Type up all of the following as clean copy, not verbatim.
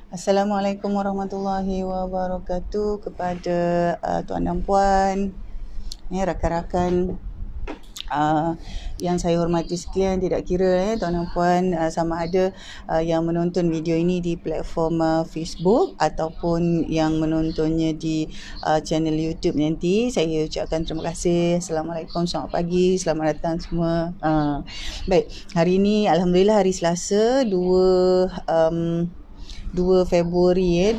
Assalamualaikum warahmatullahi wabarakatuh kepada tuan dan puan, rakan-rakan yang saya hormati sekalian. Tidak kira tuan dan puan sama ada yang menonton video ini di platform Facebook ataupun yang menontonnya di channel YouTube nanti. Saya ucapkan terima kasih. Assalamualaikum, selamat pagi, selamat datang semua. Baik, hari ini Alhamdulillah hari Selasa 2 Februari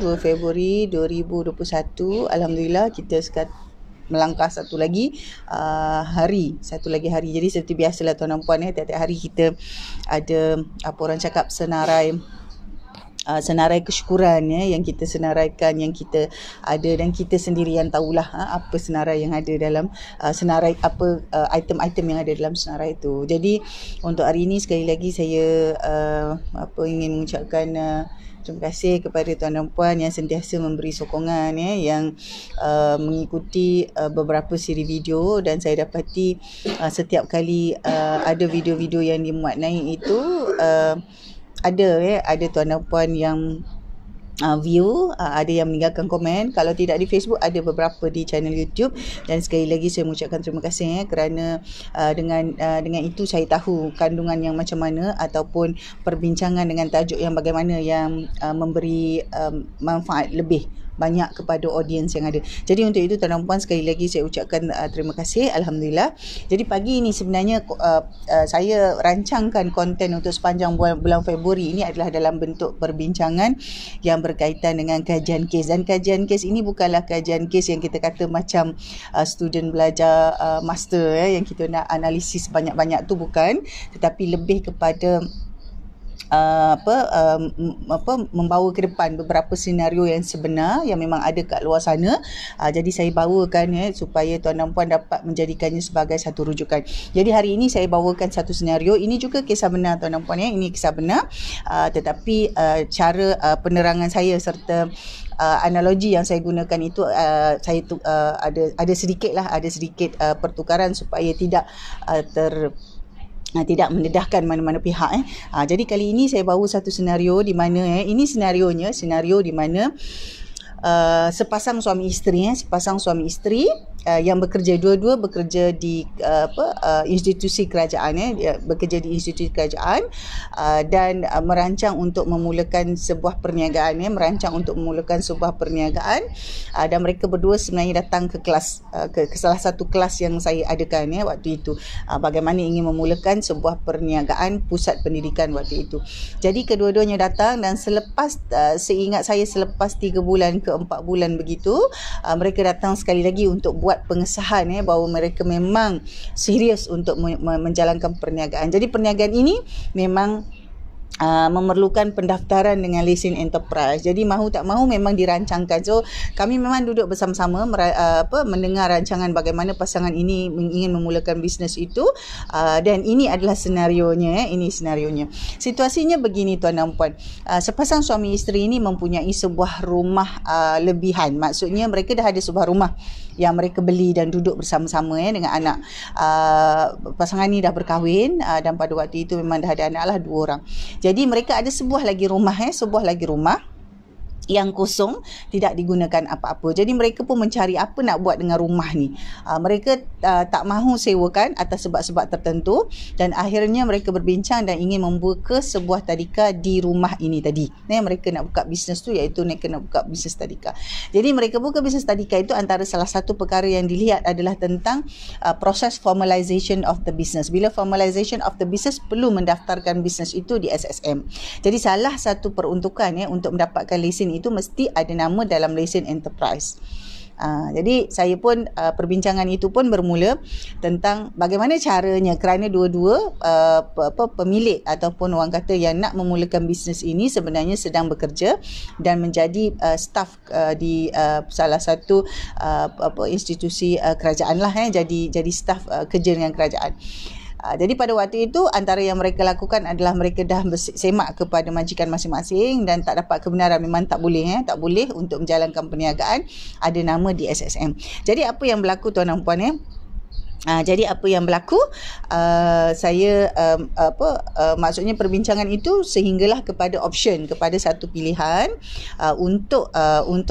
2021. Alhamdulillah kita melangkah satu lagi hari. Jadi seperti biasalah tuan dan puan, tiap-tiap hari kita ada apa orang cakap senarai kesyukuran yang kita senaraikan, yang kita ada, dan kita sendiri yang tahulah apa senarai yang ada dalam senarai, apa item-item yang ada dalam senarai itu. Jadi untuk hari ini sekali lagi saya ingin mengucapkan terima kasih kepada tuan dan puan yang sentiasa memberi sokongan, yang mengikuti beberapa siri video, dan saya dapati setiap kali ada video-video yang dimuat naik itu ada tuan dan puan yang view, ada yang meninggalkan komen. Kalau tidak di Facebook, ada beberapa di channel YouTube. Dan sekali lagi saya mengucapkan terima kasih kerana dengan itu saya tahu kandungan yang macam mana ataupun perbincangan dengan tajuk yang bagaimana yang memberi manfaat lebih banyak kepada audiens yang ada. Jadi untuk itu tuan dan puan, sekali lagi saya ucapkan terima kasih. Alhamdulillah. Jadi pagi ini sebenarnya saya rancangkan konten untuk sepanjang bulan Februari ini adalah dalam bentuk perbincangan yang berkaitan dengan kajian kes. Dan kajian kes ini bukanlah kajian kes yang kita kata macam student belajar master yang kita nak analisis banyak-banyak tu, bukan, tetapi lebih kepada membawa ke depan beberapa senario yang sebenar yang memang ada kat luar sana. Jadi saya bawakan supaya tuan dan puan dapat menjadikannya sebagai satu rujukan. Jadi hari ini saya bawakan satu senario. Ini juga kisah benar tuan dan puan, ini kisah benar, tetapi cara penerangan saya serta analogi yang saya gunakan itu saya ada sedikit pertukaran supaya tidak tidak mendedahkan mana-mana pihak. Jadi kali ini saya bawa satu senario di mana ini senario di mana sepasang suami isteri yang dua-dua bekerja di institusi kerajaan, bekerja di institusi kerajaan dan merancang untuk memulakan sebuah perniagaan, dan mereka berdua sebenarnya datang ke kelas, ke salah satu kelas yang saya adakan waktu itu, bagaimana ingin memulakan sebuah perniagaan pusat pendidikan waktu itu. Jadi kedua-duanya datang, dan selepas seingat saya selepas 3 bulan ke 4 bulan begitu, mereka datang sekali lagi untuk buat pengesahan bahawa mereka memang serius untuk menjalankan perniagaan. Jadi perniagaan ini memang memerlukan pendaftaran dengan lesen enterprise. Jadi mahu tak mahu memang dirancangkan. So kami memang duduk bersama-sama mendengar rancangan bagaimana pasangan ini ingin memulakan bisnes itu, dan ini adalah senarionya. Situasinya begini tuan dan puan. Sepasang suami isteri ini mempunyai sebuah rumah lebihan. Maksudnya mereka dah ada sebuah rumah yang mereka beli dan duduk bersama-sama dengan anak. Pasangan ini dah berkahwin, dan pada waktu itu memang dah ada anak lah 2 orang. Jadi mereka ada sebuah lagi rumah yang kosong, tidak digunakan apa-apa. Jadi mereka pun mencari apa nak buat dengan rumah ni. Mereka tak mahu sewakan atas sebab-sebab tertentu, dan akhirnya mereka berbincang dan ingin membuka sebuah tadika di rumah ini tadi. Mereka nak buka bisnes tu, iaitu mereka nak buka bisnes tadika. Jadi mereka buka bisnes tadika itu, antara salah satu perkara yang dilihat adalah tentang proses formalization of the business. Bila formalization of the business, perlu mendaftarkan bisnes itu di SSM. Jadi salah satu peruntukan untuk mendapatkan lesen itu mesti ada nama dalam lesen enterprise. Jadi saya pun perbincangan itu pun bermula tentang bagaimana caranya, kerana dua-dua pemilik ataupun orang kata yang nak memulakan bisnes ini sebenarnya sedang bekerja dan menjadi staf di salah satu institusi kerajaan lah, jadi staf kerja dengan kerajaan. Jadi pada waktu itu antara yang mereka lakukan adalah mereka dah bersemak kepada majikan masing-masing dan tak dapat kebenaran, memang tak boleh untuk menjalankan perniagaan ada nama di SSM. Jadi apa yang berlaku tuan dan puan Jadi apa yang berlaku, saya maksudnya perbincangan itu sehinggalah kepada option, kepada satu pilihan untuk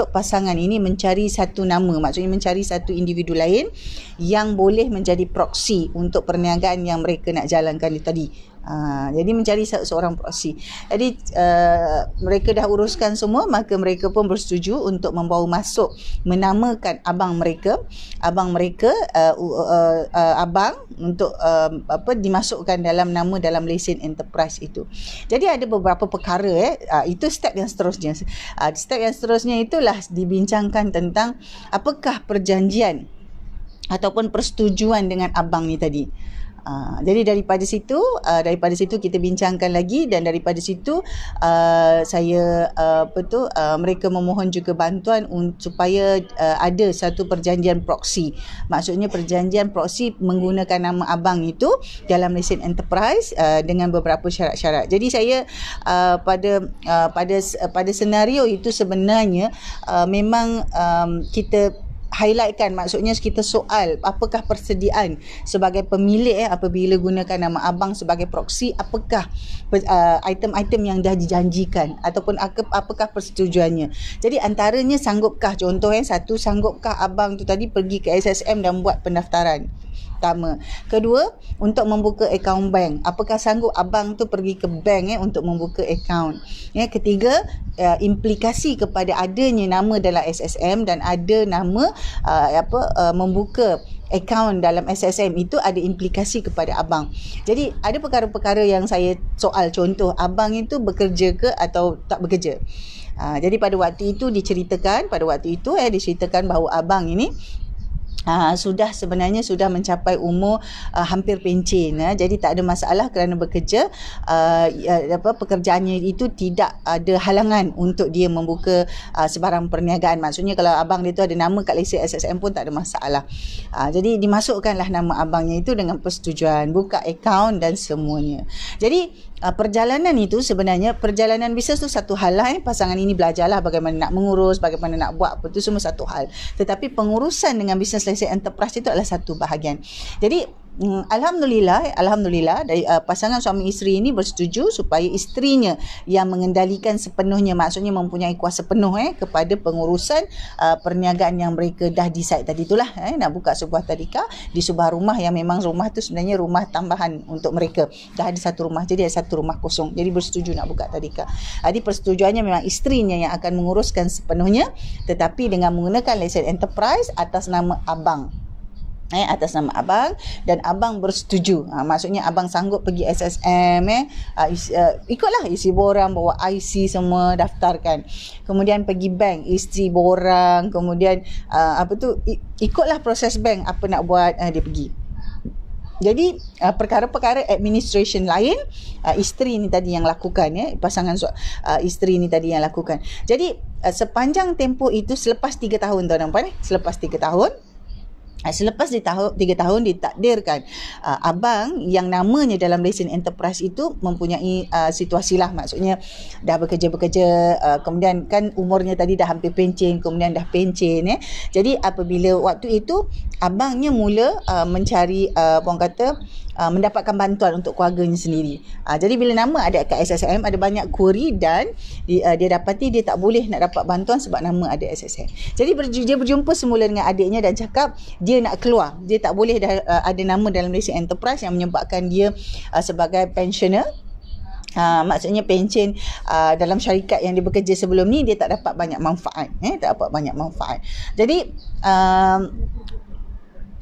pasangan ini mencari satu nama, maksudnya mencari satu individu lain yang boleh menjadi proksi untuk perniagaan yang mereka nak jalankan itu tadi. Jadi mencari seorang proksi. Jadi mereka dah uruskan semua, maka mereka pun bersetuju untuk membawa masuk, menamakan abang mereka untuk dimasukkan dalam nama dalam lesen enterprise itu. Jadi ada beberapa perkara itu step yang seterusnya. Step yang seterusnya itulah dibincangkan tentang apakah perjanjian ataupun persetujuan dengan abang ni tadi. Jadi daripada situ kita bincangkan lagi, dan daripada situ saya mereka memohon juga bantuan supaya ada satu perjanjian proksi. Maksudnya perjanjian proksi menggunakan nama abang itu dalam lesen enterprise dengan beberapa syarat-syarat. Jadi saya pada senario itu sebenarnya memang kita highlightkan, maksudnya kita soal apakah persediaan sebagai pemilik apabila gunakan nama abang sebagai proksi, apakah item-item yang dah dijanjikan ataupun apakah persetujuannya. Jadi antaranya sanggupkah, contoh satu, sanggupkah abang tu tadi pergi ke SSM dan buat pendaftaran. Pertama. Kedua, untuk membuka akaun bank, apakah sanggup abang tu pergi ke bank untuk membuka akaun. Ketiga, implikasi kepada adanya nama dalam SSM dan ada nama membuka akaun dalam SSM itu ada implikasi kepada abang. Jadi ada perkara-perkara yang saya soal, contoh abang itu bekerja ke atau tak bekerja. Jadi pada waktu itu diceritakan bahawa abang ini sebenarnya sudah mencapai umur hampir pencen, jadi tak ada masalah kerana bekerja, pekerjaannya itu tidak ada halangan untuk dia membuka sebarang perniagaan. Maksudnya kalau abang dia tu ada nama kat lesen SSM pun tak ada masalah. Jadi dimasukkanlah nama abangnya itu dengan persetujuan, buka akaun dan semuanya. Jadi perjalanan itu sebenarnya, perjalanan bisnes tu satu hal lah, pasangan ini belajarlah bagaimana nak mengurus, bagaimana nak buat, itu semua satu hal. Tetapi pengurusan dengan bisnes lesen enterprise itu adalah satu bahagian. Jadi Alhamdulillah dari pasangan suami isteri ini bersetuju supaya isterinya yang mengendalikan sepenuhnya, maksudnya mempunyai kuasa penuh kepada pengurusan perniagaan yang mereka dah decide tadi itulah, nak buka sebuah tadika di sebuah rumah yang memang rumah tu sebenarnya rumah tambahan untuk mereka. Dah ada satu rumah, jadi ada satu rumah kosong. Jadi bersetuju nak buka tadika. Jadi persetujuannya memang isterinya yang akan menguruskan sepenuhnya, tetapi dengan menggunakan lesen enterprise atas nama abang. Atas nama abang, dan abang bersetuju. Maksudnya abang sanggup pergi SSM, ikutlah isi borang, bawa IC semua, daftarkan. Kemudian pergi bank, isi borang, kemudian ikutlah proses bank apa nak buat, dia pergi. Jadi perkara-perkara administration lain isteri ni tadi yang lakukan, pasangan isteri ni tadi yang lakukan. Jadi sepanjang tempoh itu, selepas 3 tahun tuan-tuan, selepas 3 tahun Selepas 3 tahun ditakdirkan abang yang namanya dalam lesen enterprise itu mempunyai situasi lah, maksudnya dah bekerja, kemudian kan umurnya tadi dah hampir pencen, kemudian dah pencen. Jadi apabila waktu itu abangnya mula mencari mendapatkan bantuan untuk keluarganya sendiri. Jadi bila nama ada kat SSM, ada banyak query dan dia dapati dia tak boleh nak dapat bantuan sebab nama ada SSM. Jadi dia berjumpa semula dengan adiknya dan cakap dia nak keluar. Dia tak boleh dah ada nama dalam lesen enterprise yang menyebabkan dia sebagai pensioner. Maksudnya pencen dalam syarikat yang dia bekerja sebelum ni, dia tak dapat banyak manfaat. Jadi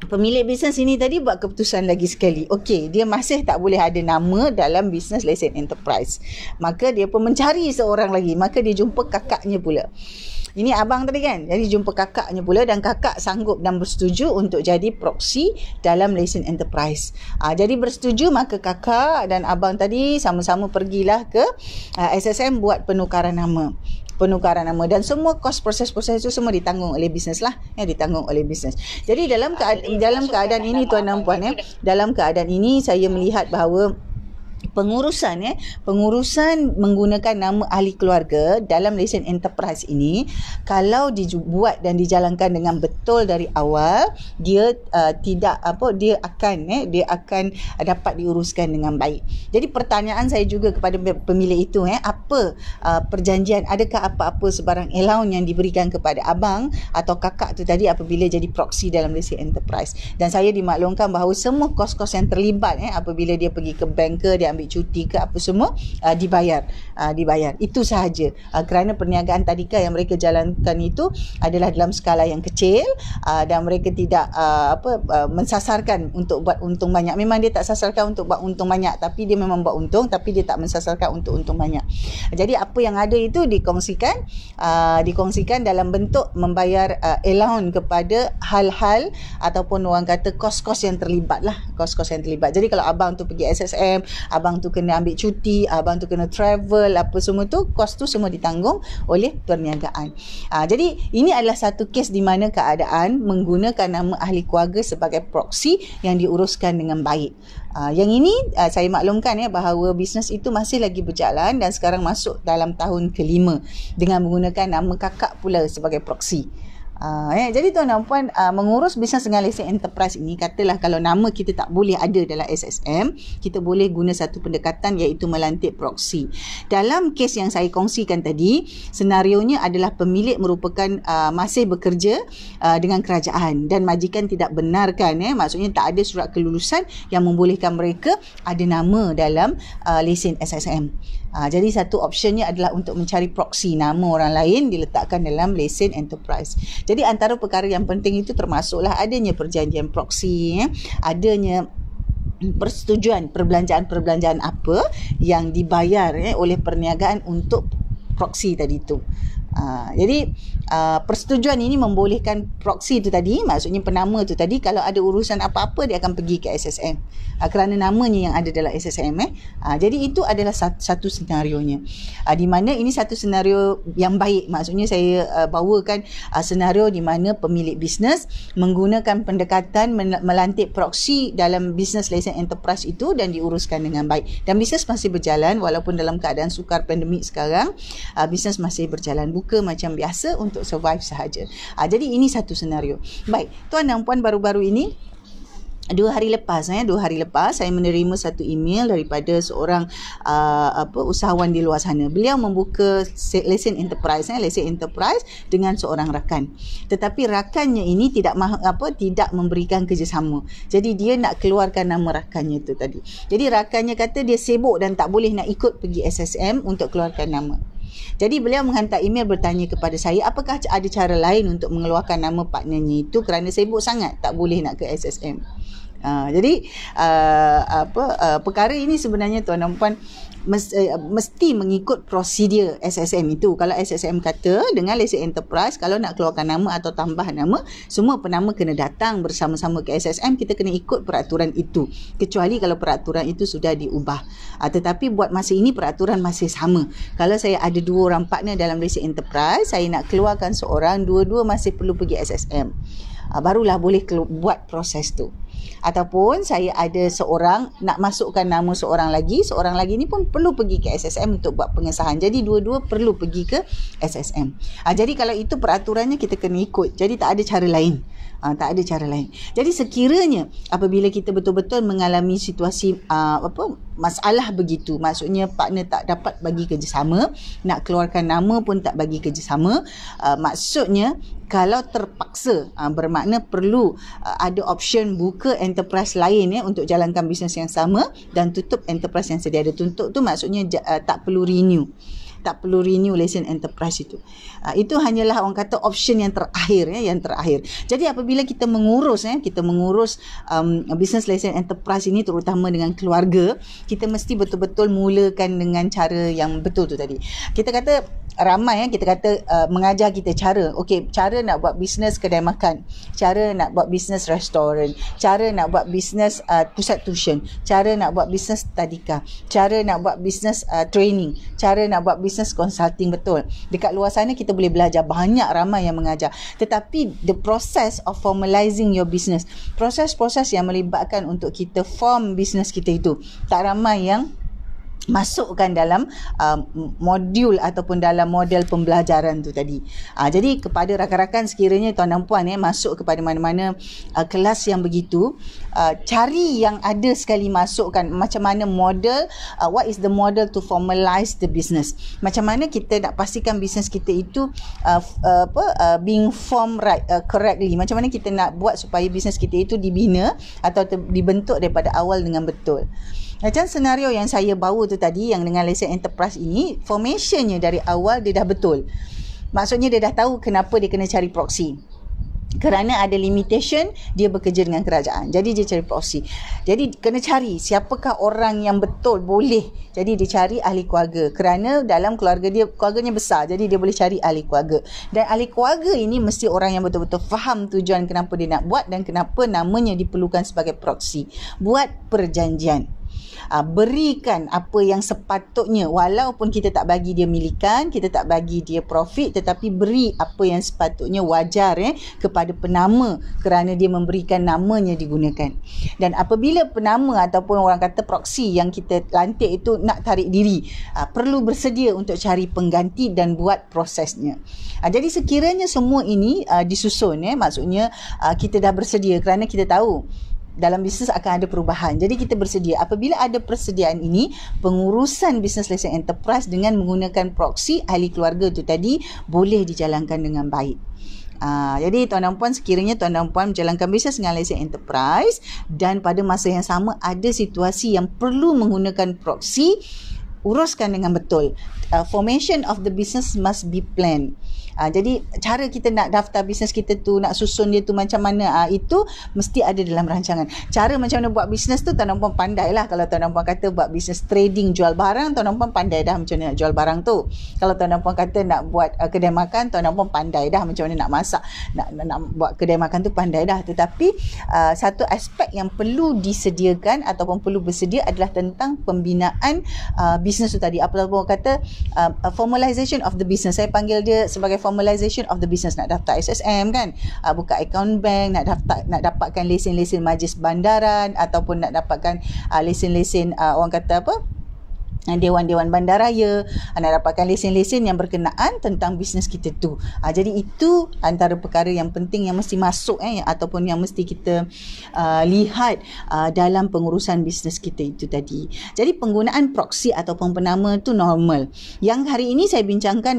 pemilik bisnes ini tadi buat keputusan lagi sekali. Okey, dia masih tak boleh ada nama dalam bisnes lesen enterprise. Maka dia pun mencari seorang lagi. Maka dia jumpa kakaknya pula. Ini abang tadi kan. Jadi jumpa kakaknya pula dan kakak sanggup dan bersetuju untuk jadi proksi dalam lesen enterprise. Jadi bersetuju, maka kakak dan abang tadi sama-sama pergilah ke SSM buat penukaran nama dan semua proses itu semua ditanggung oleh bisnes lah, ditanggung oleh bisnes. Jadi dalam keadaan ini tuan dan puan, dalam keadaan ini saya melihat bahawa pengurusan menggunakan nama ahli keluarga dalam lesen enterprise ini, kalau dibuat dan dijalankan dengan betul dari awal, dia dia akan dapat diuruskan dengan baik. Jadi pertanyaan saya juga kepada pemilik itu, apa perjanjian, adakah apa-apa sebarang allowance yang diberikan kepada abang atau kakak tu tadi apabila jadi proxy dalam lesen enterprise. Dan saya dimaklumkan bahawa semua kos-kos yang terlibat apabila dia pergi ke bank ke, dia ambil cuti ke apa semua, dibayar. Itu sahaja. Kerana perniagaan tadika yang mereka jalankan itu adalah dalam skala yang kecil, dan mereka tidak mensasarkan untuk buat untung banyak. Memang dia tak sasarkan untuk buat untung banyak, tapi dia memang buat untung, tapi dia tak mensasarkan untuk untung banyak. Jadi apa yang ada itu dikongsikan dalam bentuk membayar allowance kepada hal-hal ataupun orang kata kos-kos yang terlibat lah, kos-kos yang terlibat. Jadi kalau abang tu pergi SSM, abang tu kena ambil cuti, abang tu kena travel, apa semua tu, kos tu semua ditanggung oleh perniagaan. Jadi ini adalah satu kes di mana keadaan menggunakan nama ahli keluarga sebagai proxy yang diuruskan dengan baik. Yang ini saya maklumkan bahawa bisnes itu masih lagi berjalan dan sekarang masuk dalam tahun ke-5 dengan menggunakan nama kakak pula sebagai proxy. Jadi tuan dan puan, mengurus bisnes dengan lesen enterprise ini, katalah kalau nama kita tak boleh ada dalam SSM, kita boleh guna satu pendekatan iaitu melantik proxy. Dalam kes yang saya kongsikan tadi, senarionya adalah pemilik merupakan masih bekerja dengan kerajaan dan majikan tidak benarkan, maksudnya tak ada surat kelulusan yang membolehkan mereka ada nama dalam lesen SSM. Jadi satu optionnya adalah untuk mencari proxy, nama orang lain diletakkan dalam lesen enterprise. Jadi antara perkara yang penting itu termasuklah adanya perjanjian proxy, adanya persetujuan perbelanjaan apa yang dibayar oleh perniagaan untuk proxy tadi tu. Jadi persetujuan ini membolehkan proxy itu tadi, maksudnya penama itu tadi, kalau ada urusan apa-apa dia akan pergi ke SSM kerana namanya yang ada dalam SSM. Jadi itu adalah satu senarionya, di mana ini satu senario yang baik. Maksudnya saya bawakan senario di mana pemilik bisnes menggunakan pendekatan melantik proxy dalam bisnes lesen enterprise itu dan diuruskan dengan baik, dan bisnes masih berjalan walaupun dalam keadaan sukar pandemik sekarang. Bisnes masih berjalan, buka macam biasa untuk survive sahaja. Jadi ini satu senario. Baik, tuan dan puan, baru-baru ini 2 hari lepas saya menerima satu email daripada seorang usahawan di luar sana. Beliau membuka lesen enterprise dengan seorang rakan. Tetapi rakannya ini tidak memberikan kerjasama. Jadi dia nak keluarkan nama rakannya tu tadi. Jadi rakannya kata dia sibuk dan tak boleh nak ikut pergi SSM untuk keluarkan nama. Jadi beliau menghantar email bertanya kepada saya, apakah ada cara lain untuk mengeluarkan nama partnernya itu kerana sibuk sangat tak boleh nak ke SSM. Jadi perkara ini sebenarnya tuan dan puan mesti mengikut prosedur SSM itu. Kalau SSM kata dengan lesen enterprise, kalau nak keluarkan nama atau tambah nama, semua penama kena datang bersama-sama ke SSM, kita kena ikut peraturan itu, kecuali kalau peraturan itu sudah diubah. Tetapi buat masa ini peraturan masih sama. Kalau saya ada 2 orang partner dalam lesen enterprise, saya nak keluarkan seorang, dua-dua masih perlu pergi SSM, barulah boleh buat proses tu. Ataupun saya ada seorang nak masukkan nama seorang lagi ni pun perlu pergi ke SSM untuk buat pengesahan. Jadi dua-dua perlu pergi ke SSM. Jadi kalau itu peraturannya kita kena ikut. Jadi tak ada cara lain. Jadi sekiranya apabila kita betul-betul mengalami situasi masalah begitu, maksudnya partner tak dapat bagi kerjasama, nak keluarkan nama pun tak bagi kerjasama, maksudnya kalau terpaksa, bermakna perlu ada option buka enterprise lain untuk jalankan bisnes yang sama dan tutup enterprise yang sedia ada. Tutup tu maksudnya tak perlu renew lesen enterprise itu. Itu hanyalah orang kata option yang terakhir. Jadi apabila kita mengurus bisnes lesen enterprise ini, terutama dengan keluarga, kita mesti betul-betul mulakan dengan cara yang betul tu tadi. Kita kata ramai kita kata mengajar kita cara nak buat bisnes kedai makan, cara nak buat bisnes restoran, cara nak buat bisnes pusat tuition, cara nak buat bisnes tadika, cara nak buat bisnes training, cara nak buat bisnes consulting. Betul, dekat luar sana kita boleh belajar, banyak ramai yang mengajar, tetapi the process of formalizing your business, proses-proses yang melibatkan untuk kita form bisnes kita itu, tak ramai yang masukkan dalam modul ataupun dalam model pembelajaran tu tadi. Jadi kepada rakan-rakan sekiranya tuan dan puan masuk kepada mana-mana kelas yang begitu, cari yang ada sekali masukkan macam mana model, what is the model to formalize the business. Macam mana kita nak pastikan bisnes kita itu being formed right, correctly. Macam mana kita nak buat supaya bisnes kita itu dibina atau dibentuk daripada awal dengan betul. Macam senario yang saya bawa tu tadi, yang dengan lesen enterprise ini, formationnya dari awal dia dah betul. Maksudnya dia dah tahu kenapa dia kena cari proxy. Kerana ada limitation, dia bekerja dengan kerajaan. Jadi dia cari proxy. Jadi kena cari siapakah orang yang betul boleh. Jadi dia cari ahli keluarga. Kerana dalam keluarga dia, keluarganya besar. Jadi dia boleh cari ahli keluarga. Dan ahli keluarga ini mesti orang yang betul-betul faham tujuan kenapa dia nak buat dan kenapa namanya diperlukan sebagai proxy. Buat perjanjian. Berikan apa yang sepatutnya, walaupun kita tak bagi dia milikan, kita tak bagi dia profit, tetapi beri apa yang sepatutnya wajar kepada penama kerana dia memberikan namanya digunakan. Dan apabila penama ataupun orang kata proxy yang kita lantik itu nak tarik diri, perlu bersedia untuk cari pengganti dan buat prosesnya. Jadi sekiranya semua ini disusun, maksudnya kita dah bersedia kerana kita tahu dalam bisnes akan ada perubahan. Jadi kita bersedia. Apabila ada persediaan ini, pengurusan bisnes lesen enterprise dengan menggunakan proxy ahli keluarga tu tadi boleh dijalankan dengan baik. Jadi tuan dan puan, sekiranya tuan dan puan menjalankan bisnes dengan lesen enterprise dan pada masa yang sama ada situasi yang perlu menggunakan proxy, uruskan dengan betul. Formation of the business must be planned. Jadi cara kita nak daftar bisnes kita tu, nak susun dia tu macam mana, itu mesti ada dalam rancangan. Cara macam mana buat bisnes tu, tuan dan puan pandai lah. Kalau tuan dan puan kata buat bisnes trading jual barang, tuan dan puan pandai dah macam mana nak jual barang tu. Kalau tuan dan puan kata nak buat kedai makan, tuan dan puan pandai dah macam mana nak masak, nak buat kedai makan tu pandai dah. Tetapi satu aspek yang perlu disediakan ataupun perlu bersedia adalah tentang pembinaan bisnes tu tadi. Apa kata formalization of the business. Saya panggil dia sebagai formalization of the business. Nak daftar SSM kan, buka account bank, nak dapatkan lesen-lesen majlis bandaran ataupun nak dapatkan lesen-lesen orang kata apa, Dewan-Dewan Bandaraya, nak dapatkan lesen-lesen yang berkenaan tentang bisnes kita tu. Jadi itu antara perkara yang penting yang mesti masuk ataupun yang mesti kita lihat dalam pengurusan bisnes kita itu tadi. Jadi penggunaan proxy ataupun penama tu normal. Yang hari ini saya bincangkan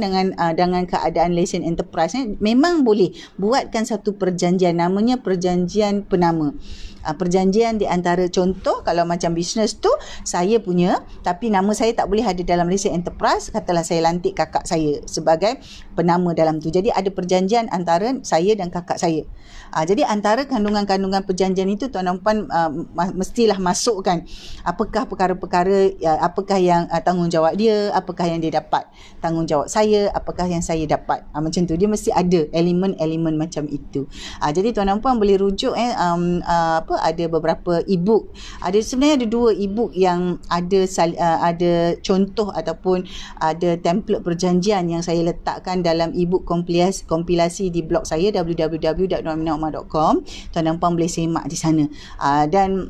dengan keadaan lesen enterprise, memang boleh buatkan satu perjanjian, namanya perjanjian penama. Perjanjian di antara, contoh kalau macam bisnes tu saya punya tapi nama saya tak boleh ada dalam lesen enterprise, katalah saya lantik kakak saya sebagai penama dalam tu. Jadi ada perjanjian antara saya dan kakak saya. Jadi antara kandungan-kandungan perjanjian itu tuan dan puan mestilah masukkan apakah perkara-perkara, apakah yang tanggungjawab dia, apakah yang dia dapat, tanggungjawab saya, apakah yang saya dapat. Macam tu, dia mesti ada elemen-elemen macam itu. Jadi tuan dan puan boleh rujuk ada beberapa e-book. Sebenarnya ada 2 e-book yang ada contoh ataupun ada template perjanjian yang saya letakkan dalam e-book kompilasi di blog saya www.noaminaomar.com. Tuan dan puan boleh semak di sana. Dan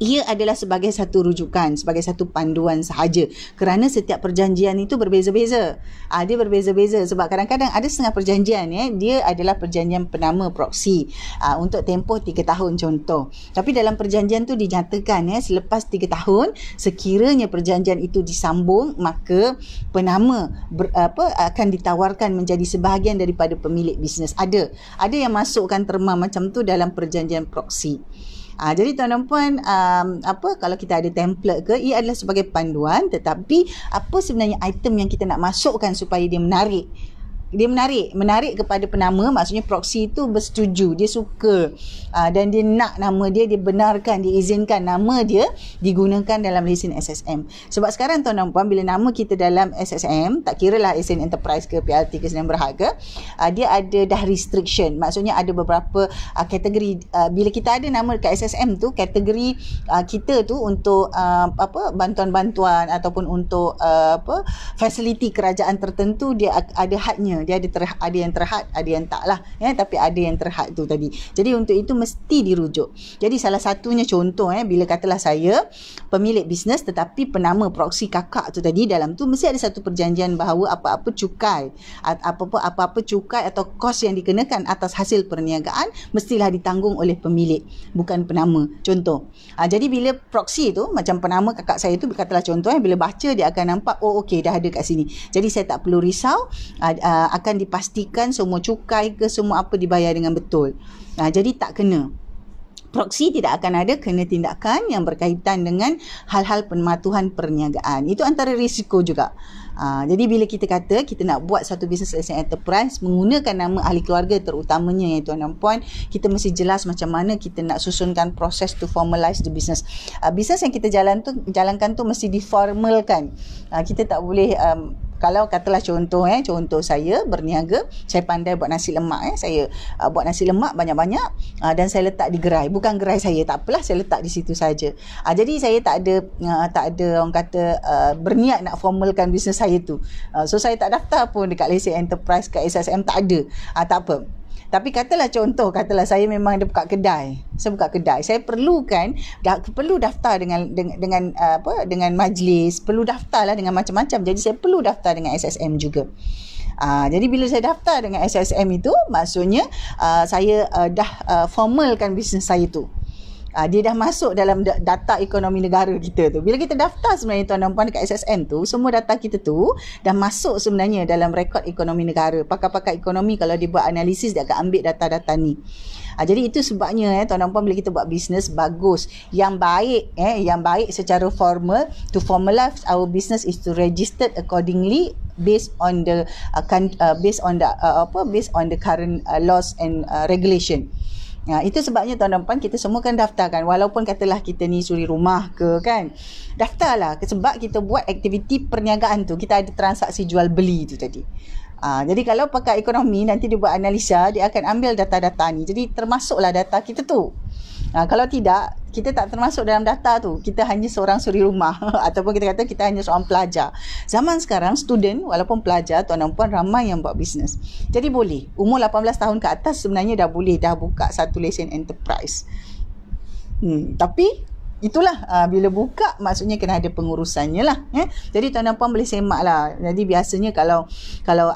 ia adalah sebagai satu rujukan, sebagai satu panduan sahaja. Kerana setiap perjanjian itu berbeza-beza. Dia berbeza-beza sebab kadang-kadang ada setengah perjanjian dia adalah perjanjian penama proxy untuk tempoh 3 tahun contoh. Tapi dalam perjanjian tu dinyatakan selepas 3 tahun sekiranya perjanjian itu disambung, maka penama akan ditawarkan menjadi sebahagian daripada pemilik bisnes. Ada yang masukkan terma macam tu dalam perjanjian proxy. Jadi tuan dan puan, kalau kita ada template ke, ia adalah sebagai panduan, tetapi apa sebenarnya item yang kita nak masukkan supaya dia menarik. Dia menarik kepada penama, maksudnya proxy itu bersetuju, dia suka dan dia nak nama dia benarkan, dia izinkan nama dia digunakan dalam lesen SSM. Sebab sekarang tuan dan puan, bila nama kita dalam SSM, tak kira lah lesen enterprise ke PLT ke Sdn Bhd, dia ada dah restriction. Maksudnya ada beberapa kategori. Bila kita ada nama dekat SSM tu, kategori kita tu untuk bantuan-bantuan ataupun untuk fasiliti kerajaan tertentu, dia ada hadnya. Dia ada yang terhad, ada yang tak lah, tapi ada yang terhad tu tadi. Jadi untuk itu mesti dirujuk. Jadi salah satunya contoh, bila katalah saya pemilik bisnes tetapi penama proksi kakak tu tadi, dalam tu mesti ada satu perjanjian bahawa apa-apa cukai atau kos yang dikenakan atas hasil perniagaan mestilah ditanggung oleh pemilik, bukan penama. Contoh. Jadi bila proksi tu, macam penama kakak saya tu, katalah contoh, bila baca dia akan nampak, oh okey, dah ada kat sini. Jadi saya tak perlu risau, akan dipastikan semua cukai ke semua apa dibayar dengan betul. Jadi tak kena. Proksi tidak akan ada kena tindakan yang berkaitan dengan hal-hal pematuhan perniagaan. Itu antara risiko juga. Jadi bila kita kata kita nak buat satu business lesen enterprise menggunakan nama ahli keluarga terutamanya, ya tuan dan puan, kita mesti jelas macam mana kita nak susunkan proses to formalize the business. Business yang kita jalankan tu mesti diformalkan. Kita tak boleh kalau katalah contoh saya berniaga, saya pandai buat nasi lemak, saya buat nasi lemak banyak-banyak dan saya letak di gerai. Bukan gerai saya, tak apalah, saya letak di situ saja. Jadi saya tak ada orang kata berniat nak formalkan bisnes saya tu. So saya tak daftar pun dekat lesen enterprise kat SSM, tak ada. Tak apa. Tapi katalah saya memang ada buka kedai. Saya perlu daftar dengan majlis, perlu daftarlah dengan macam-macam. Jadi saya perlu daftar dengan SSM juga. Jadi bila saya daftar dengan SSM itu, maksudnya saya dah formalkan bisnes saya tu. Dia dah masuk dalam data ekonomi negara kita tu. Bila kita daftar sebenarnya tuan dan puan dekat SSM tu, semua data kita tu dah masuk sebenarnya dalam rekod ekonomi negara. Pakar-pakar ekonomi kalau dia buat analisis, dia akan ambil data-data ni. Jadi itu sebabnya tuan dan puan, bila kita buat bisnes, bagus. Yang baik secara formal, to formalize our business is to register accordingly based on the current laws and regulation. Itu sebabnya tuan dan puan, kita semua kan daftarkan, walaupun katalah kita ni suri rumah ke kan, daftarlah, sebab kita buat aktiviti perniagaan tu, kita ada transaksi jual beli tu tadi. Jadi kalau pakar ekonomi nanti dia buat analisa, dia akan ambil data-data ni, jadi termasuklah data kita tu. Kalau tidak, kita tak termasuk dalam data tu, kita hanya seorang suri rumah ataupun kita kata kita hanya seorang pelajar. Zaman sekarang, student walaupun pelajar, tuan dan puan, ramai yang buat bisnes. Jadi boleh, umur 18 tahun ke atas sebenarnya dah boleh buka satu lesen enterprise. Tapi itulah, bila buka maksudnya kena ada pengurusannya lah. Jadi tuan dan puan boleh semak lah. Jadi biasanya kalau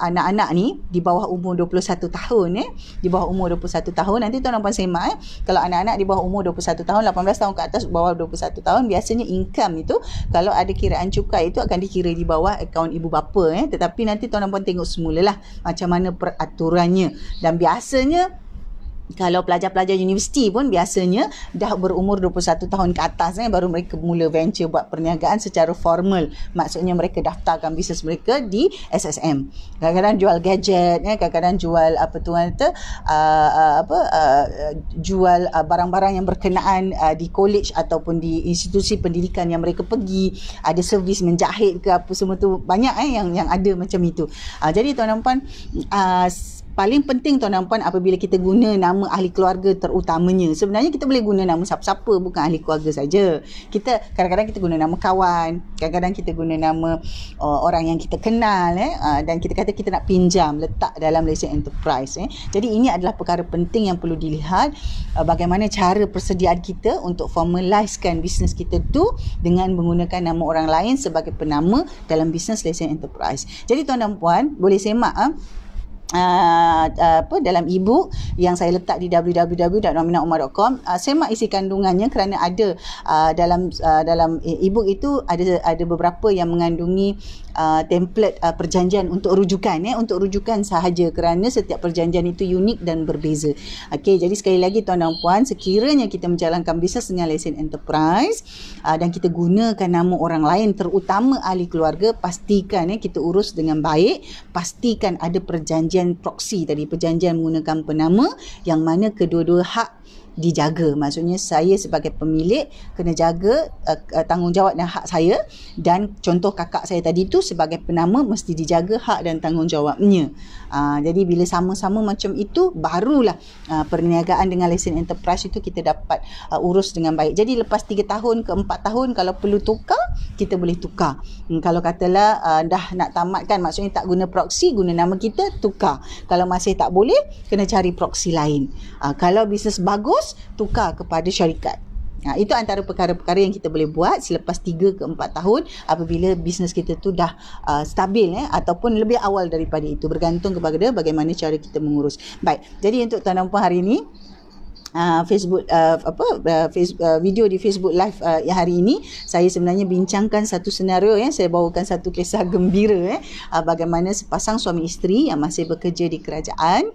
anak-anak ni di bawah umur 21 tahun, di bawah umur 21 tahun, nanti tuan dan puan semak, kalau anak-anak di bawah umur 21 tahun, 18 tahun ke atas, bawah 21 tahun, biasanya income itu, kalau ada kiraan cukai itu akan dikira di bawah akaun ibu bapa. Tetapi nanti tuan dan puan tengok semulalah macam mana peraturannya. Dan biasanya kalau pelajar-pelajar universiti pun biasanya dah berumur 21 tahun ke atas, baru mereka mula venture buat perniagaan secara formal. Maksudnya mereka daftarkan bisnes mereka di SSM. Kadang-kadang jual gadget, kadang-kadang jual jual barang-barang yang berkenaan di college ataupun di institusi pendidikan yang mereka pergi. Ada servis menjahit ke apa semua tu, banyak yang ada macam itu. Jadi tuan dan puan, paling penting tuan dan puan, apabila kita guna nama ahli keluarga terutamanya, sebenarnya kita boleh guna nama siapa-siapa, bukan ahli keluarga saja. Kita kadang-kadang kita guna nama kawan, kadang-kadang kita guna nama orang yang kita kenal, dan kita kata kita nak pinjam, letak dalam lesen enterprise. Jadi ini adalah perkara penting yang perlu dilihat, bagaimana cara persediaan kita untuk formalizekan bisnes kita tu dengan menggunakan nama orang lain sebagai penama dalam bisnes lesen enterprise. Jadi tuan dan puan boleh semak dalam e-book yang saya letak di www.nominaumar.com. Semak isi kandungannya, kerana ada dalam e-book itu ada beberapa yang mengandungi template perjanjian untuk rujukan, untuk rujukan sahaja, kerana setiap perjanjian itu unik dan berbeza. Okey, jadi sekali lagi tuan dan puan, sekiranya kita menjalankan bisnes dengan lesen enterprise dan kita gunakan nama orang lain, terutama ahli keluarga, pastikan kita urus dengan baik, pastikan ada perjanjian proksi tadi, perjanjian menggunakan penama yang mana kedua-dua hak dijaga. Maksudnya saya sebagai pemilik kena jaga tanggungjawab dan hak saya, dan contoh kakak saya tadi tu sebagai penama mesti dijaga hak dan tanggungjawabnya. Jadi bila sama-sama macam itu, barulah perniagaan dengan lesen enterprise itu kita dapat urus dengan baik. Jadi lepas 3 tahun ke 4 tahun kalau perlu tukar, kita boleh tukar. Kalau katalah dah nak tamatkan, maksudnya tak guna proxy, guna nama kita, tukar. Kalau masih tak boleh, kena cari proxy lain. Kalau bisnes bagus, tukar kepada syarikat. Itu antara perkara-perkara yang kita boleh buat selepas 3 ke 4 tahun apabila bisnes kita tu dah stabil, ataupun lebih awal daripada itu, bergantung kepada bagaimana cara kita mengurus. Baik, jadi untuk tuan dan puan hari ini, Facebook video di Facebook Live yang hari ini saya sebenarnya bincangkan satu senario, saya bawakan satu kisah gembira bagaimana sepasang suami isteri yang masih bekerja di kerajaan,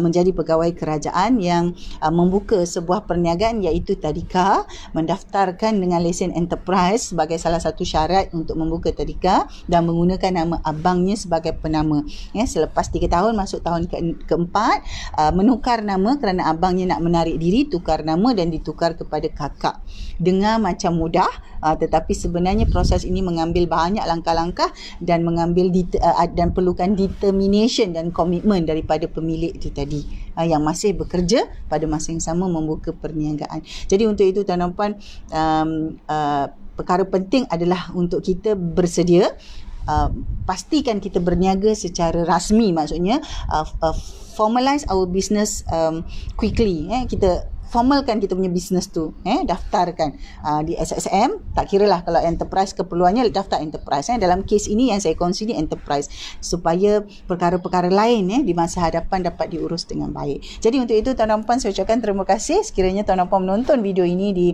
menjadi pegawai kerajaan yang membuka sebuah perniagaan iaitu tadika, mendaftarkan dengan lesen enterprise sebagai salah satu syarat untuk membuka tadika dan menggunakan nama abangnya sebagai penama. Selepas 3 tahun masuk tahun keempat, menukar nama kerana abangnya nak menarik diri, tukar nama dan ditukar kepada kakak. Dengar macam mudah, tetapi sebenarnya proses ini mengambil banyak langkah-langkah dan mengambil dan perlukan determination dan komitmen daripada pemilik itu tadi yang masih bekerja pada masa yang sama membuka perniagaan. Jadi untuk itu tuan dan puan, perkara penting adalah untuk kita bersedia. Pastikan kita berniaga secara rasmi, maksudnya formalize our business quickly. Kita formalkan kita punya bisnes tu, daftarkan di SSM. Tak kira lah kalau enterprise keperluannya, daftar enterprise. Dalam kes ini yang saya kongsi ni enterprise, supaya perkara-perkara lain di masa hadapan dapat diurus dengan baik. Jadi untuk itu tuan dan puan, saya ucapkan terima kasih. Sekiranya tuan dan puan menonton video ini di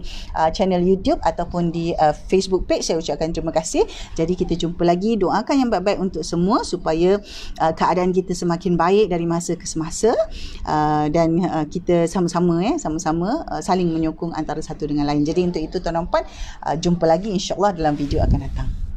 channel YouTube ataupun di Facebook page, saya ucapkan terima kasih. Jadi kita jumpa lagi. Doakan yang baik-baik untuk semua supaya keadaan kita semakin baik dari masa ke semasa, dan kita sama-sama saling menyokong antara satu dengan lain. Jadi untuk itu tuan dan puan, jumpa lagi insya-Allah dalam video akan datang.